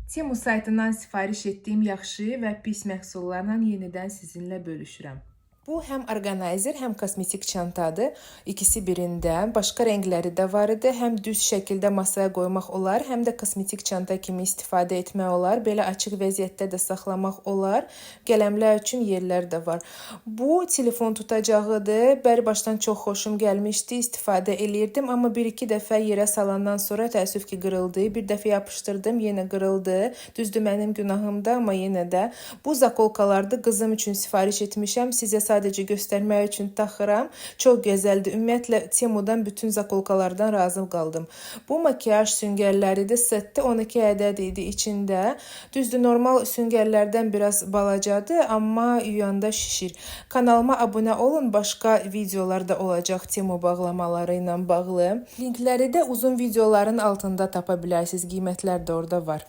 Temu saytından sifariş etdiyim yaxşı və pis məhsullarla yenidən sizinlə bölüşürəm. Bu həm orqanayzer, həm kosmetik çantadır. İkisi birində. Başqa rəngləri də var idi. Həm düz şəkildə masaya qoymaq olar, həm də kosmetik çanta kimi istifadə etmək olar. Belə açıq vəziyyətdə də saxlamaq olar. Qələmlər üçün yerlər də var. Bu telefon tutacağıdır. Bəri başdan çox xoşum gəlmişdi. İstifadə eləyirdim, amma bir-iki dəfə yerə salandan sonra təəssüf ki qırıldı. Bir dəfə yapışdırdım, yenə qırıldı. Düzdür, mənim günahımda, amma yenə də. Bu zakolkalardı. Qızım üçün sifariş etmişəm. Sizə sadəcə göstərmək üçün taxıram. Çox gözəldir. Ümumiyyətlə, Temudan bütün zakolkalardan razı qaldım. Bu makiyaj süngərləridir. Setdə 12 ədəd idi içində. Düzdür, normal süngərlərdən biraz balacadır, amma yuyanda şişir. Kanalıma abunə olun. Başqa videolar da olacaq Temu bağlamaları ilə bağlı. Linkləri də uzun videoların altında tapa bilərsiniz. Qiymətlər də orada var.